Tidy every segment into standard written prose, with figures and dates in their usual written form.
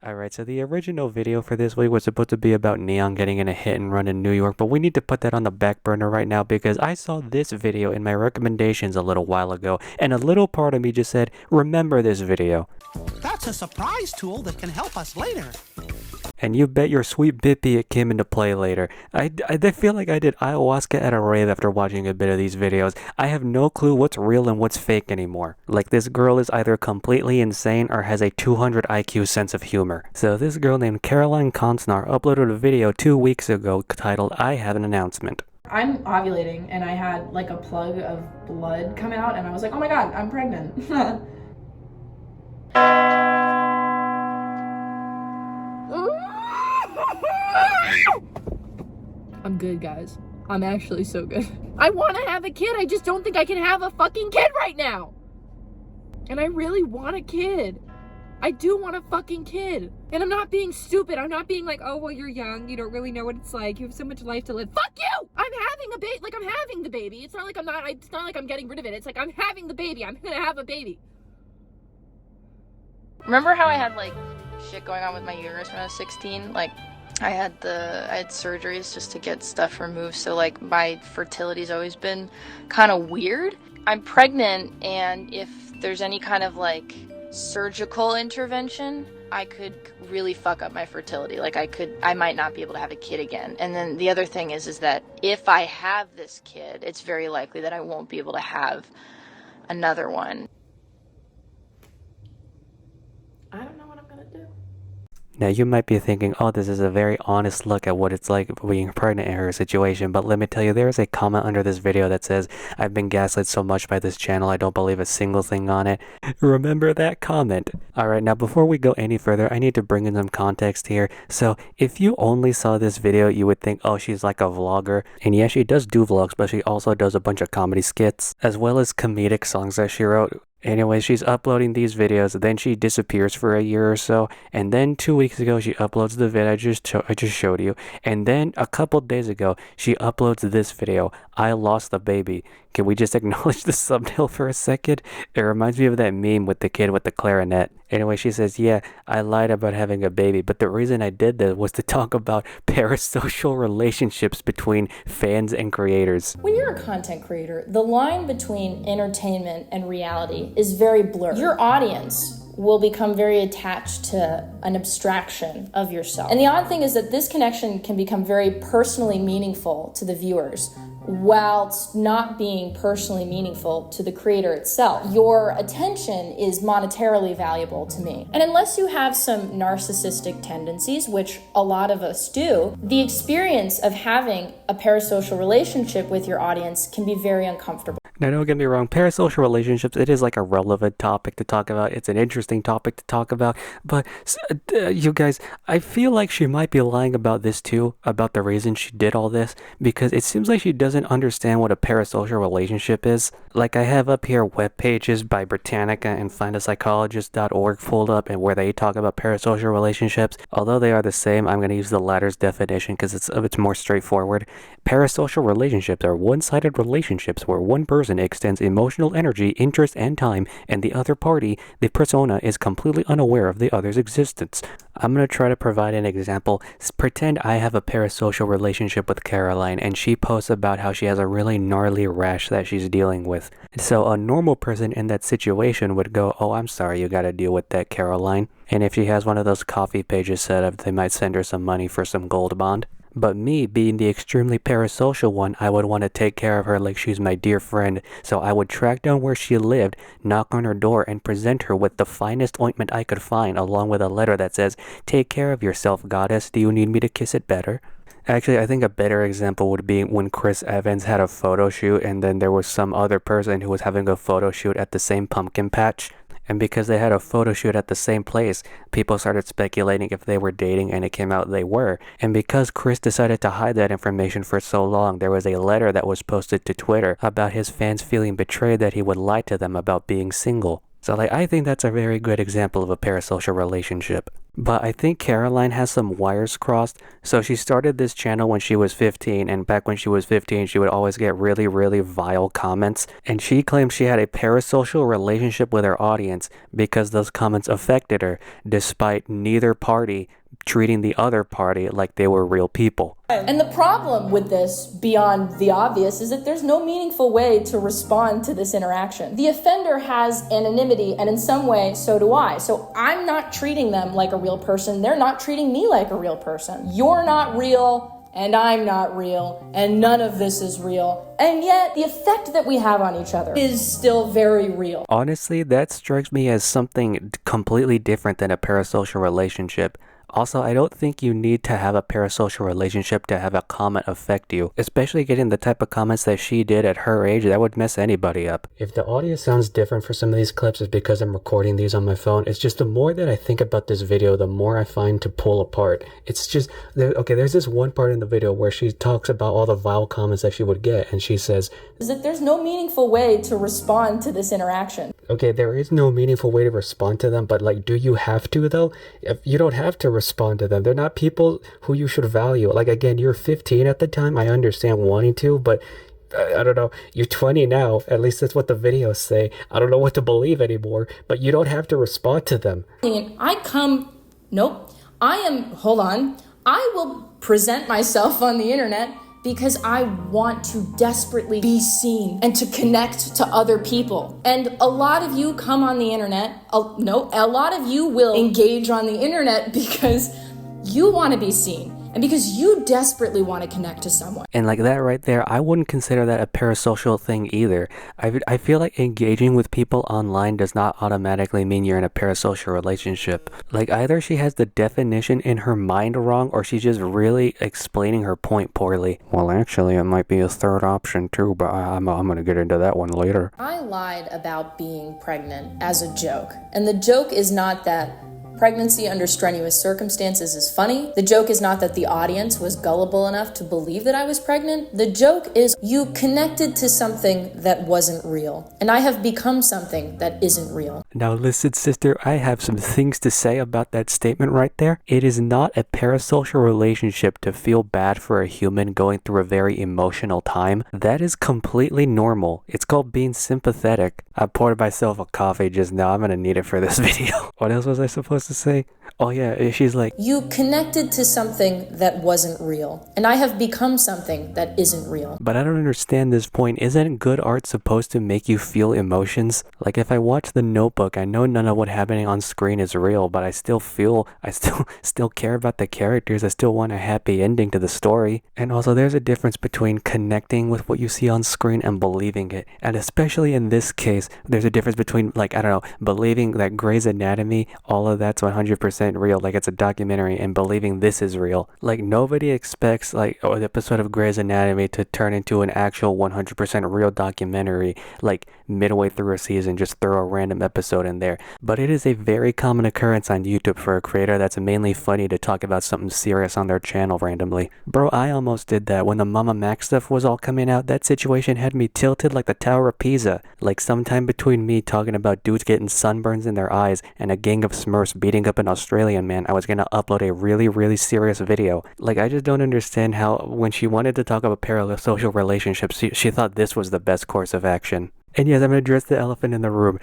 Alright, so the original video for this week was supposed to be about Neon getting in a hit and run in New York, but we need to put that on the back burner right now because I saw this video in my recommendations a little while ago, and a little part of me just said, remember this video. That's a surprise tool that can help us later. And you bet your sweet bippy it came into play later. I feel like I did ayahuasca at a rave after watching a bit of these videos. I have no clue what's real and what's fake anymore. Like, this girl is either completely insane or has a 200 IQ sense of humor. So this girl named Caroline Konsnar uploaded a video 2 weeks ago titled, I Have an Announcement. I'm ovulating and I had like a plug of blood come out and I was like, oh my god, I'm pregnant. I'm good, guys. I'm actually so good. I want to have a kid. I just don't think I can have a fucking kid right now. And I really want a kid. I do want a fucking kid. And I'm not being stupid. I'm not being like, oh, well, you're young. You don't really know what it's like. You have so much life to live. Fuck you! I'm having a baby. Like, I'm having the baby. It's not like it's not like I'm getting rid of it. It's like I'm having the baby. I'm gonna have a baby. Remember how I had like shit going on with my uterus when I was 16? Like, I had surgeries just to get stuff removed, so like my fertility's always been kind of weird. I'm pregnant, and if there's any kind of like surgical intervention, I could really fuck up my fertility. Like I might not be able to have a kid again. And then the other thing is that if I have this kid, it's very likely that I won't be able to have another one. I don't know what I'm gonna do. Now you might be thinking, oh, this is a very honest look at what it's like being pregnant in her situation, but let me tell you, there is a comment under this video that says, I've been gaslit so much by this channel, I don't believe a single thing on it. Remember that comment. Alright, now before we go any further, I need to bring in some context here. So if you only saw this video, you would think, oh, she's like a vlogger. And yeah, she does do vlogs, but she also does a bunch of comedy skits, as well as comedic songs that she wrote. Anyway, she's uploading these videos, then she disappears for a year or so, and then 2 weeks ago she uploads the vid I just showed you, and then a couple days ago she uploads this video, I lost the baby. Can we just acknowledge the thumbnail for a second? It reminds me of that meme with the kid with the clarinet. Anyway, she says, yeah, I lied about having a baby, but the reason I did that was to talk about parasocial relationships between fans and creators. When you're a content creator, the line between entertainment and reality is very blurred. Your audience will become very attached to an abstraction of yourself. And the odd thing is that this connection can become very personally meaningful to the viewers, whilst not being personally meaningful to the creator itself. Your attention is monetarily valuable to me. And unless you have some narcissistic tendencies, which a lot of us do, the experience of having a parasocial relationship with your audience can be very uncomfortable. Now, don't get me wrong, parasocial relationships, it is like a relevant topic to talk about. It's an interesting topic to talk about. But you guys, I feel like she might be lying about this too, about the reason she did all this, because it seems like she doesn't understand what a parasocial relationship is. Like, I have up here web pages by Britannica and findapsychologist.org pulled up, and where they talk about parasocial relationships. Although they are the same, I'm going to use the latter's definition because it's more straightforward. Parasocial relationships are one-sided relationships where one person extends emotional energy, interest, and time, and the other party, the persona, is completely unaware of the other's existence. I'm going to try to provide an example. Pretend I have a parasocial relationship with Caroline, and she posts about how she has a really gnarly rash that she's dealing with. So a normal person in that situation would go, oh, I'm sorry you gotta deal with that, Caroline. And if she has one of those coffee pages set up, they might send her some money for some gold bond. But me, being the extremely parasocial one, I would want to take care of her like she's my dear friend, so I would track down where she lived, knock on her door, and present her with the finest ointment I could find, along with a letter that says, take care of yourself, goddess, do you need me to kiss it better? Actually, I think a better example would be when Chris Evans had a photo shoot, and then there was some other person who was having a photo shoot at the same pumpkin patch. And because they had a photo shoot at the same place, people started speculating if they were dating, and it came out they were. And because Chris decided to hide that information for so long, there was a letter that was posted to Twitter about his fans feeling betrayed that he would lie to them about being single. So I think that's a very good example of a parasocial relationship. But I think Caroline has some wires crossed. So she started this channel when she was 15, and back when she was 15, she would always get really, really vile comments. And she claimed she had a parasocial relationship with her audience because those comments affected her, despite neither party treating the other party like they were real people. And the problem with this, beyond the obvious, is that there's no meaningful way to respond to this interaction. The offender has anonymity, and in some way, so do I. So I'm not treating them like a real person. They're not treating me like a real person. You're not real, and I'm not real, and none of this is real. And yet, the effect that we have on each other is still very real. Honestly, that strikes me as something completely different than a parasocial relationship. Also, I don't think you need to have a parasocial relationship to have a comment affect you, especially getting the type of comments that she did at her age. That would mess anybody up. If the audio sounds different for some of these clips, it's because I'm recording these on my phone. It's just the more that I think about this video, the more I find to pull apart. It's just, there's this one part in the video where she talks about all the vile comments that she would get, and she says, Is that there's no meaningful way to respond to this interaction. Okay, there is no meaningful way to respond to them, but like, do you have to though? If you don't have to respond to them. They're not people who you should value. Like, again, you're 15 at the time. I understand wanting to, but I don't know. You're 20 now. At least that's what the videos say. I don't know what to believe anymore, but you don't have to respond to them. Hold on. I will present myself on the internet because I want to desperately be seen and to connect to other people. And a lot of you come on the internet, a lot of you will engage on the internet because you want to be seen and because you desperately want to connect to someone. And like that right there, I wouldn't consider that a parasocial thing either. I feel like engaging with people online does not automatically mean you're in a parasocial relationship. Like, either she has the definition in her mind wrong, or she's just really explaining her point poorly. Well, actually, it might be a third option too, but I'm gonna get into that one later. I lied about being pregnant as a joke. And the joke is not that pregnancy under strenuous circumstances is funny. The joke is not that the audience was gullible enough to believe that I was pregnant. The joke is you connected to something that wasn't real. And I have become something that isn't real. Now listen, sister, I have some things to say about that statement right there. It is not a parasocial relationship to feel bad for a human going through a very emotional time. That is completely normal. It's called being sympathetic. I poured myself a coffee just now. I'm gonna need it for this video. What else was I supposed to say? Oh yeah, she's like, you connected to something that wasn't real, and I have become something that isn't real. But I don't understand this point. Isn't good art supposed to make you feel emotions? Like, if I watch The Notebook, I know none of what's happening on screen is real, but I still care about the characters. I still want a happy ending to the story. And also, there's a difference between connecting with what you see on screen and believing it. And especially in this case, there's a difference between, like, I don't know, believing that Grey's Anatomy, all of that's 100% real, like it's a documentary, and believing this is real. Like, nobody expects like an episode of Grey's Anatomy to turn into an actual 100% real documentary like midway through a season. Just throw a random episode in there. But it is a very common occurrence on YouTube for a creator that's mainly funny to talk about something serious on their channel randomly. Bro, I almost did that when the Mama Mac stuff was all coming out. That situation had me tilted like the Tower of Pisa. Like, sometime between me talking about dudes getting sunburns in their eyes and a gang of Smurfs beating up an Australian man, I was gonna upload a really, really serious video. Like, I just don't understand how when she wanted to talk about parasocial relationships, she thought this was the best course of action. And yes, I'm gonna address the elephant in the room.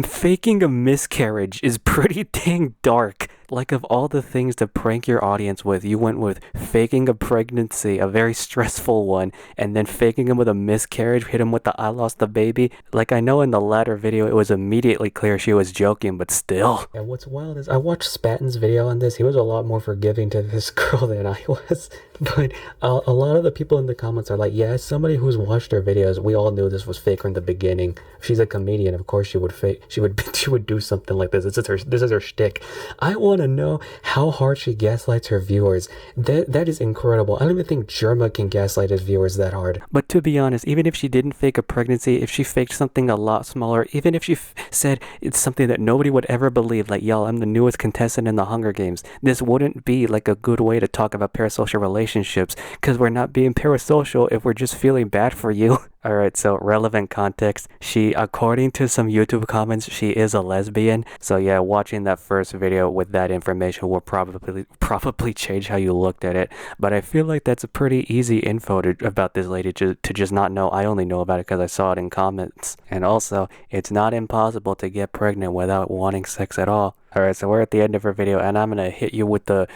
Faking a miscarriage is pretty dang dark. Like, of all the things to prank your audience with, you went with faking a pregnancy, a very stressful one, and then faking him with a miscarriage, hit him with the I lost the baby. Like, I know in the latter video it was immediately clear she was joking, but still. And what's wild is I watched Spatton's video on this. He was a lot more forgiving to this girl than I was. But a lot of the people in the comments are like, yeah, as somebody who's watched her videos, we all knew this was fake from the beginning. She's a comedian, of course she would fake. She would do something like this. This is her shtick. I want to know how hard she gaslights her viewers. That is incredible. I don't even think Germa can gaslight his viewers that hard. But to be honest, even if she didn't fake a pregnancy, if she faked something a lot smaller, even if she said it's something that nobody would ever believe, like, y'all, I'm the newest contestant in the Hunger Games, this wouldn't be like a good way to talk about parasocial relationships, because we're not being parasocial if we're just feeling bad for you. Alright, so relevant context. She, according to some YouTube comments, she is a lesbian. So yeah, watching that first video with that information will probably change how you looked at it. But I feel like that's a pretty easy info about this lady to just not know. I only know about it because I saw it in comments. And also, it's not impossible to get pregnant without wanting sex at all. Alright, so we're at the end of her video, and I'm gonna hit you with the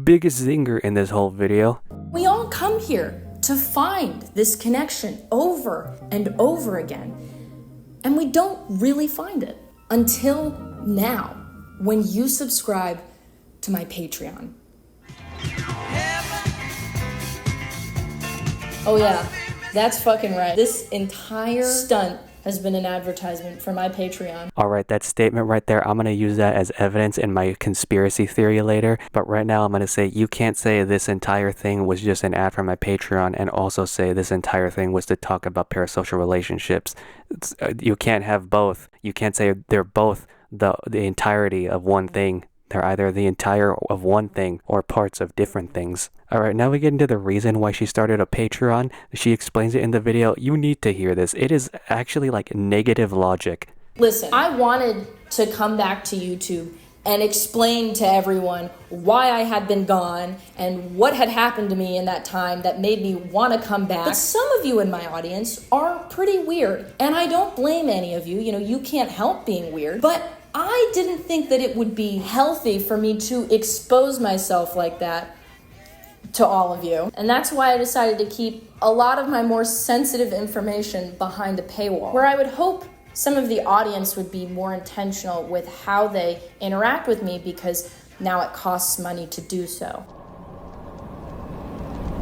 biggest zinger in this whole video. We all come here to find this connection over and over again. And we don't really find it until now, when you subscribe to my Patreon. Oh yeah, that's fucking right. This entire stunt has been an advertisement for my Patreon. Alright, that statement right there, I'm going to use that as evidence in my conspiracy theory later. But right now I'm going to say you can't say this entire thing was just an ad for my Patreon and also say this entire thing was to talk about parasocial relationships. You can't have both. You can't say they're both the entirety of one thing. They're either the entire of one thing or parts of different things. Alright, now we get into the reason why she started a Patreon. She explains it in the video. You need to hear this. It is actually like negative logic. Listen, I wanted to come back to YouTube and explain to everyone why I had been gone and what had happened to me in that time that made me want to come back. But some of you in my audience are pretty weird, and I don't blame any of you. You know, you can't help being weird, but I didn't think that it would be healthy for me to expose myself like that to all of you. And that's why I decided to keep a lot of my more sensitive information behind a paywall, where I would hope some of the audience would be more intentional with how they interact with me, because now it costs money to do so.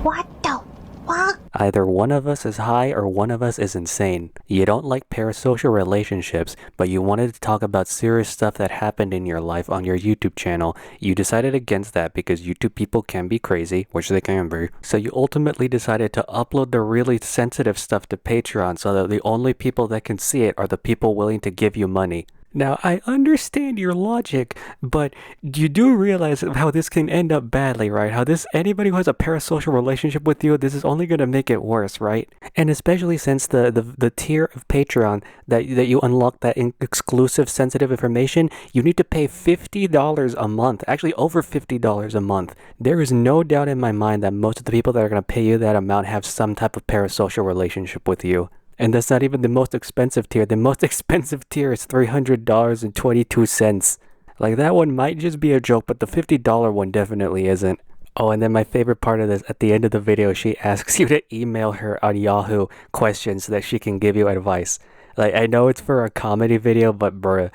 What the fuck? Either one of us is high or one of us is insane. You don't like parasocial relationships, but you wanted to talk about serious stuff that happened in your life on your YouTube channel. You decided against that because YouTube people can be crazy, which they can be. So you ultimately decided to upload the really sensitive stuff to Patreon so that the only people that can see it are the people willing to give you money. Now, I understand your logic, but you do realize how this can end up badly, right? How anybody who has a parasocial relationship with you, this is only going to make it worse, right? And especially since the tier of Patreon that you unlock that exclusive sensitive information, you need to pay $50 a month, actually over $50 a month. There is no doubt in my mind that most of the people that are going to pay you that amount have some type of parasocial relationship with you. And that's not even the most expensive tier. The most expensive tier is $300.22. Like, that one might just be a joke, but the $50 one definitely isn't. Oh, and then my favorite part of this, at the end of the video, she asks you to email her on Yahoo questions so that she can give you advice. Like, I know it's for a comedy video, but bruh.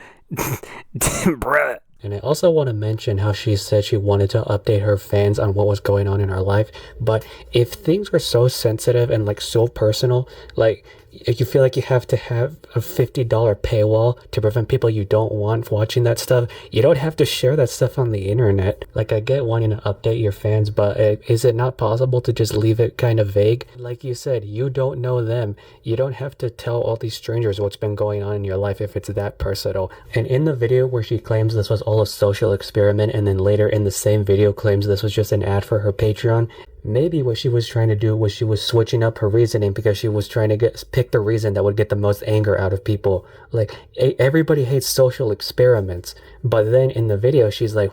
Bruh. And I also want to mention how she said she wanted to update her fans on what was going on in her life. But if things are so sensitive and like so personal, like you feel like you have to have a $50 paywall to prevent people you don't want watching that stuff, you don't have to share that stuff on the internet. Like, I get wanting to update your fans, but is it not possible to just leave it kind of vague? Like you said, you don't know them. You don't have to tell all these strangers what's been going on in your life if it's that personal. And in the video where she claims this was all a social experiment, and then later in the same video claims this was just an ad for her Patreon, maybe what she was trying to do was she was switching up her reasoning because she was trying to pick the reason that would get the most anger out of people. Like, everybody hates social experiments. But then in the video, she's like,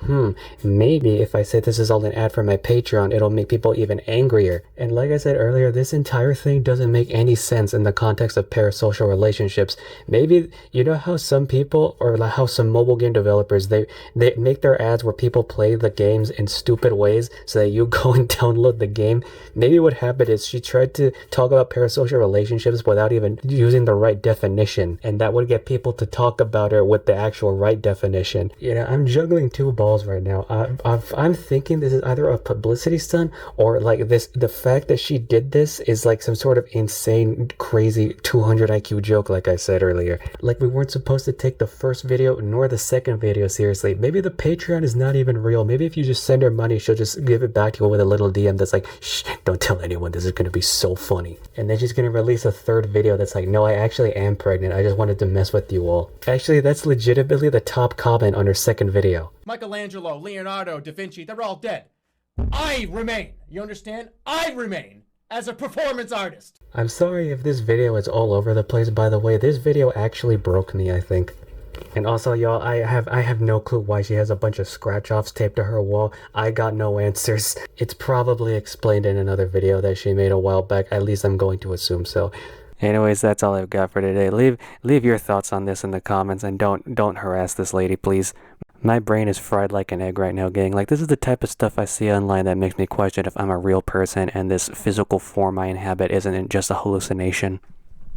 maybe if I say this is all an ad for my Patreon, it'll make people even angrier. And like I said earlier, this entire thing doesn't make any sense in the context of parasocial relationships. Maybe, you know how some people, or like how some mobile game developers, they make their ads where people play the games in stupid ways so that you go and download the game. Maybe what happened is she tried to talk about parasocial relationships without even using the right definition, and that would get people to talk about it with the actual right definition. You know, I'm juggling two balls right now. I'm thinking this is either a publicity stunt or like the fact that she did this is like some sort of insane, crazy 200 IQ joke, like I said earlier. Like, we weren't supposed to take the first video nor the second video seriously. Maybe the Patreon is not even real. Maybe if you just send her money, she'll just give it back to you with a little DM that's like, shh, don't tell anyone, this is going to be so funny. And then she's going to release a third video that's like, no, I actually am pregnant. I just wanted to mess with you all. Actually, that's legitimately the top comment on her second video. Michelangelo, Leonardo, Da Vinci, they're all dead. I remain. You understand? I remain. as a performance artist. I'm sorry if this video is all over the place, by the way. This video actually broke me, I think. And also, y'all, I have no clue why she has a bunch of scratch-offs taped to her wall. I got no answers. It's probably explained in another video that she made a while back. At least I'm going to assume so. Anyways, that's all I've got for today. Leave your thoughts on this in the comments, and don't harass this lady, please. My brain is fried like an egg right now, gang. Like, this is the type of stuff I see online that makes me question if I'm a real person and this physical form I inhabit isn't just a hallucination.